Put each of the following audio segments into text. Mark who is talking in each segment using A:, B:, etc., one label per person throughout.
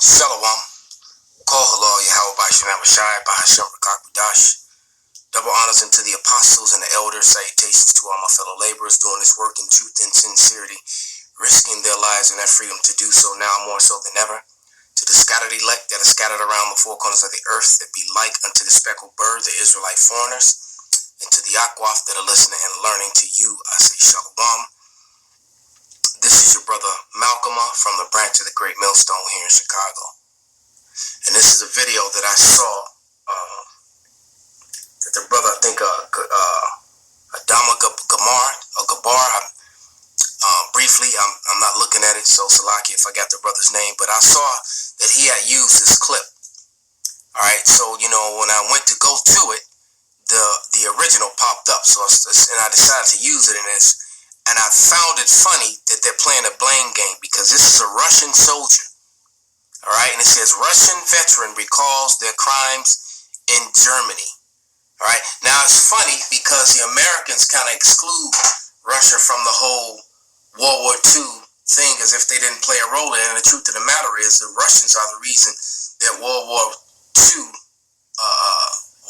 A: Shalom. Call halal Yahweh Shem Abishai Bahasham Rakakadash. Double honors unto the apostles and the elders. Salutations to all my fellow laborers doing this work in truth and sincerity, risking their lives and their freedom to do so now more so than ever. To the scattered elect that are scattered around the four corners of the earth that be like unto the speckled bird, the Israelite foreigners, and to the Akwaf that are listening and learning, to you I say Shalom. This is your brother Malcolm from the branch of the Great Millstone here in Chicago. And this is a video that I saw that the brother, I think Adama Gabar, briefly, I'm not looking at it, so Salaki if I got the brother's name, but I saw that he had used this clip. Alright, so when I went to go to it, the original popped up, and I decided to use it in this. And I found it funny that they're playing a blame game because this is a Russian soldier. All right, and it says Russian veteran recalls their crimes in Germany. All right, now it's funny because the Americans kind of exclude Russia from the whole World War II thing as if they didn't play a role in it. And the truth of the matter is the Russians are the reason that World War II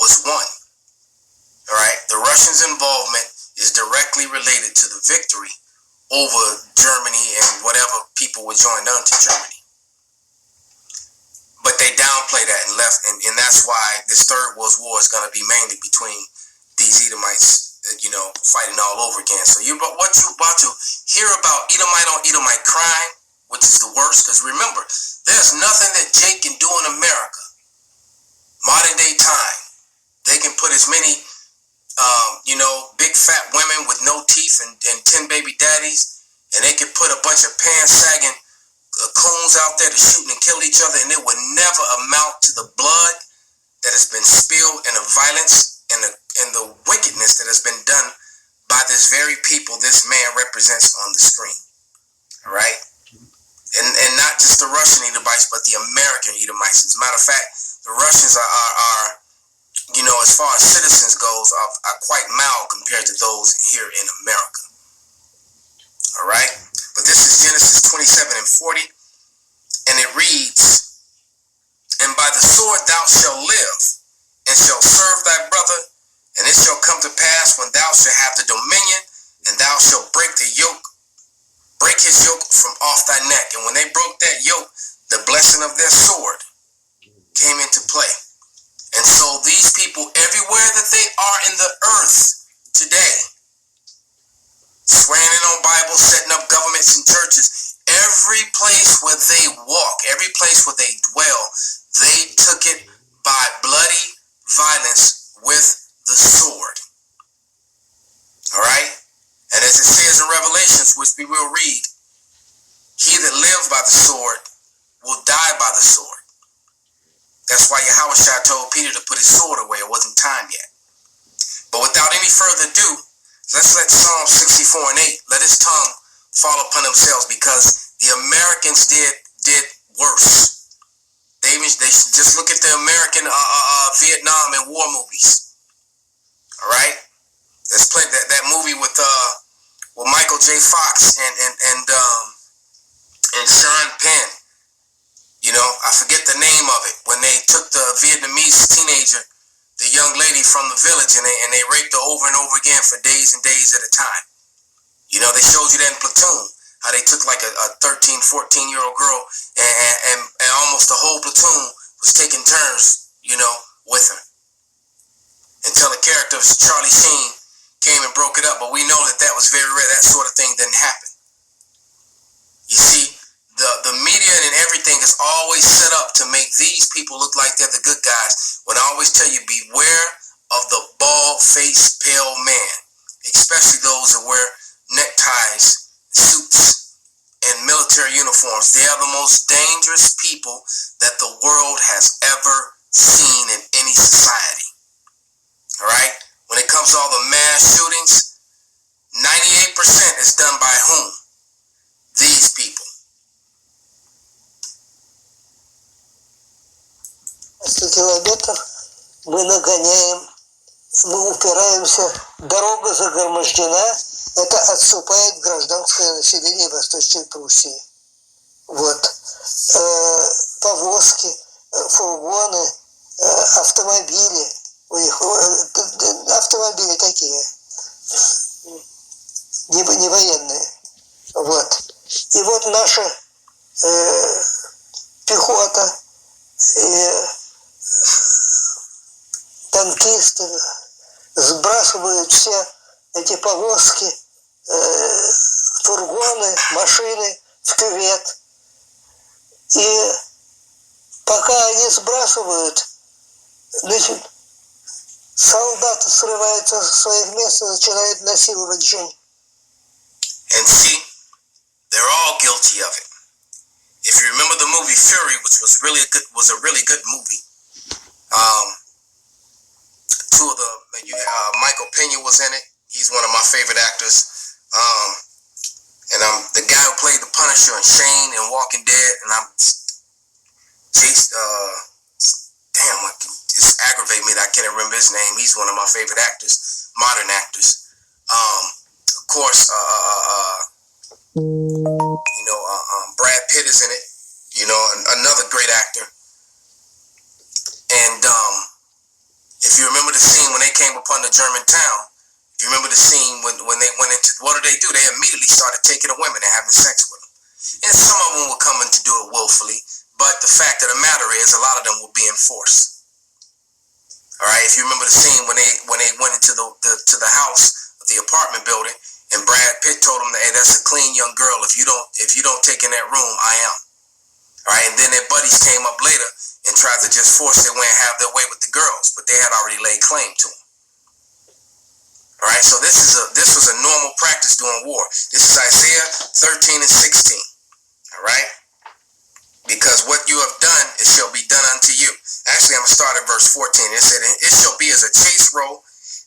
A: was won. All right, the Russians' involvement is directly related to the victory over Germany and whatever people were joined onto Germany. But they downplay that and left, and that's why this Third World War is going to be mainly between these Edomites, fighting all over again. So what you about to hear about Edomite on Edomite crime, which is the worst, because remember, there's nothing that Jake can do in America, modern day time. They can put as many big fat women with no teeth and 10 baby daddies, and they could put a bunch of pants-sagging coons out there to shoot and kill each other, and it would never amount to the blood that has been spilled and the violence and the wickedness that has been done by this very people this man represents on the screen. All right? And not just the Russian Edomites, but the American Edomites. As a matter of fact, the Russians are as far as citizens goes, are quite mild compared to those here in America. All right? But this is Genesis 27 and 40, and it reads, "And by the sword thou shalt live, and shalt serve thy brother, and it shall come to pass when thou shalt have the dominion, and thou shalt break his yoke from off thy neck." And when they broke that yoke, the blessing of their sword came into play. And so these people, everywhere that they are in the earth today, swearing in on Bibles, setting up governments and churches, every place where they walk, every place where they dwell, they took it by bloody violence with the sword. All right? And as it says in Revelations, which we will read, he that lives by the sword will die by the sword. That's why Yahushua told Peter to put his sword away. It wasn't time yet. But without any further ado, let's let Psalm 64 and 8, let his tongue fall upon themselves, because the Americans did worse. They just look at the American Vietnam and war movies. All right? Let's play that movie with Michael J. Fox and Sean Penn. I forget the name of it, when they took the Vietnamese teenager, the young lady from the village, and they raped her over and over again for days and days at a time. They showed you that in Platoon, how they took like a 13, 14-year-old girl, and almost the whole platoon was taking turns, with her. Until the character of Charlie Sheen came and broke it up, but we know that was very rare. That sort of thing didn't happen. You see, the media and everything is always set up to make these people look like they're the good guys, when I always tell you, beware of the bald-faced, pale man, especially those that wear neckties, suits, and military uniforms. They are the most dangerous people that the world has ever seen in any society. All right? When it comes to all the mass shootings, 98% is done by whom? These people.
B: Километров мы нагоняем, мы упираемся, дорога загромождена, это отступает гражданское население Восточной Пруссии. Вот. По повозки, фургоны, автомобили. У них автомобили такие, не военные. Вот. И вот наша пехота и танкисты сбрасывают все эти повозки, фургоны, машины в кювет. И пока они сбрасывают, значит, солдаты срываются со своих мест и начинают насиловать жен.
A: And see, they're all guilty of it. If you remember the movie Fury, which was a really good movie, two of the Michael Pena was in it. He's one of my favorite actors. And the guy who played the Punisher and Shane in Walking Dead, and I'm it's aggravating me that I can't remember his name. He's one of my favorite actors, modern actors. Of course, Brad Pitt is in it. Another great actor. And if you remember the scene when they came upon the German town, if you remember the scene when they went into, what do? They immediately started taking the women and having sex with them. And some of them were coming to do it willfully, but the fact of the matter is a lot of them were being forced. All right, if you remember the scene when they went into the house of the apartment building, and Brad Pitt told them, "Hey, that's a clean young girl. If you don't take in that room, I am." All right, and then their buddies came up later and tried to just force their way and have their way with the girls, but they had already laid claim to them. All right, so this was a normal practice during war. This is Isaiah 13 and 16. All right, because what you have done, it shall be done unto you. Actually, I'm going to start at verse 14. It said, "It shall be as a chase row,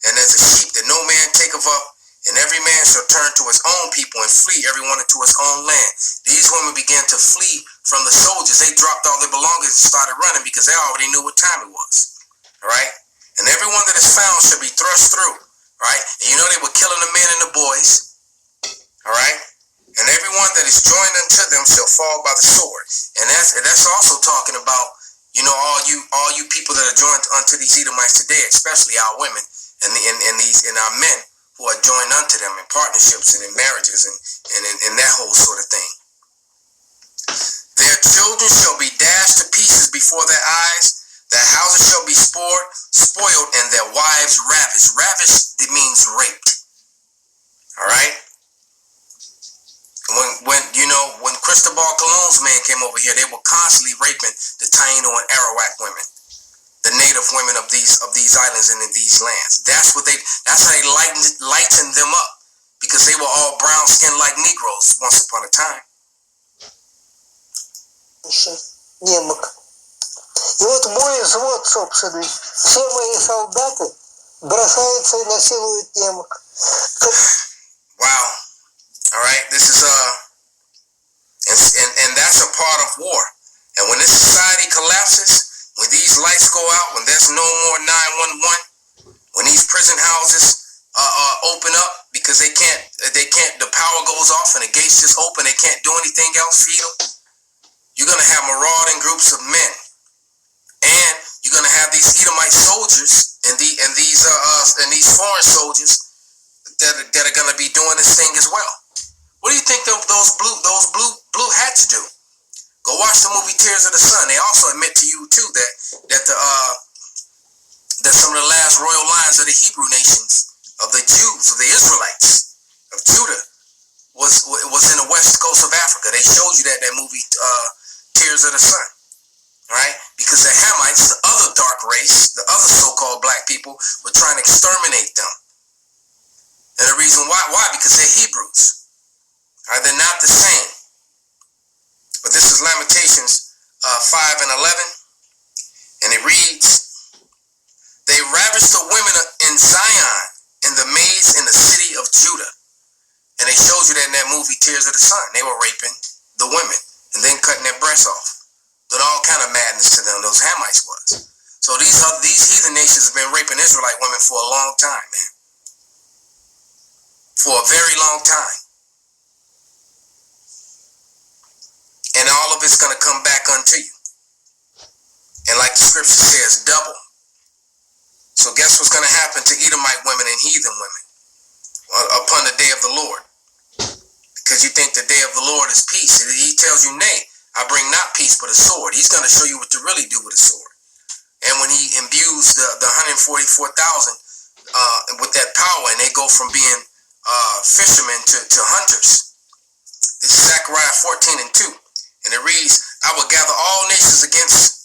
A: and as a sheep that no man taketh up, and every man shall turn to his own people and flee, every one into his own land." These women began to flee from the soldiers. They dropped all their belongings and started running because they already knew what time it was. All right, and everyone that is found shall be thrust through. Right, and they were killing the men and the boys. All right, and everyone that is joined unto them shall fall by the sword. And that's also talking about all you people that are joined unto these Edomites today, especially our women and our men who are joined unto them in partnerships and in marriages and that whole sort of thing. Their children shall be dashed to pieces before their eyes. Their houses shall be spoiled, and their wives ravished. Ravished, it means raped. All right. When Cristobal Colon's men came over here, they were constantly raping the Taino and Arawak women, the native women of these islands and in these lands. That's how they lightened them up, because they were all brown skinned like Negroes once upon a time.
B: Немок. И вот мой взвод собственный, все мои солдаты бросаются и насилуют немок.
A: Wow. All right. This is and that's a part of war. And when this society collapses, when these lights go out, when there's no more 911, when these prison houses open up because they can't, the power goes off and the gates just open, they can't do anything else for you. You're gonna have marauding groups of men. And you're gonna have these Edomite soldiers and these foreign soldiers that are gonna be doing this thing as well. What do you think those blue hats do? Go watch the movie Tears of the Sun. They also admit to you too that some of the last royal lines of the Hebrew nations, of the Jews, of the Israelites, of Judah, was in the west coast of Africa. They showed you that movie Tears of the Sun. Right? Because the Hamites, the other dark race, the other so-called black people, were trying to exterminate them. And the reason why? Because they're Hebrews. Right? They're not the same. But this is Lamentations 5 and 11. And it reads, "They ravished the women in Zion and the maids in the city of Judah." And they showed you that in that movie Tears of the Sun. They were raping the women and then cutting their breasts off. But all kind of madness to them, those Hamites was. So these heathen nations have been raping Israelite women for a long time, man. For a very long time. And all of it's going to come back unto you. And like the scripture says, double. So guess what's going to happen to Edomite women and heathen women upon the day of the Lord? Because you think the day of the Lord is peace. He tells you, nay, I bring not peace but a sword. He's going to show you what to really do with a sword. And when he imbues the 144,000 with that power, and they go from being fishermen to hunters. This is Zechariah 14:2. And it reads, I will gather all nations against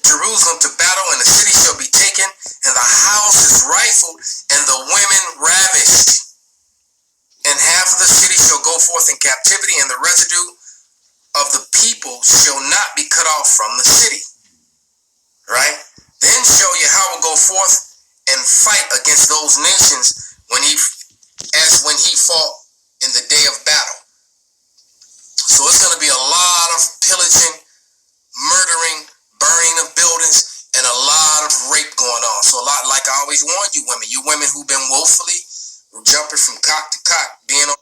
A: Jerusalem to battle, and the city shall be taken, and the houses rifled, and the women ravished. And half of the city shall go forth in captivity, and the residue of the people shall not be cut off from the city. Right? Then shall Yahweh go forth and fight against those nations when he fought in the day of battle. So it's going to be a lot of pillaging, murdering, burning of buildings, and a lot of rape going on. So a lot, like I always warn you women who've been woefully jumping from cock to cock, being on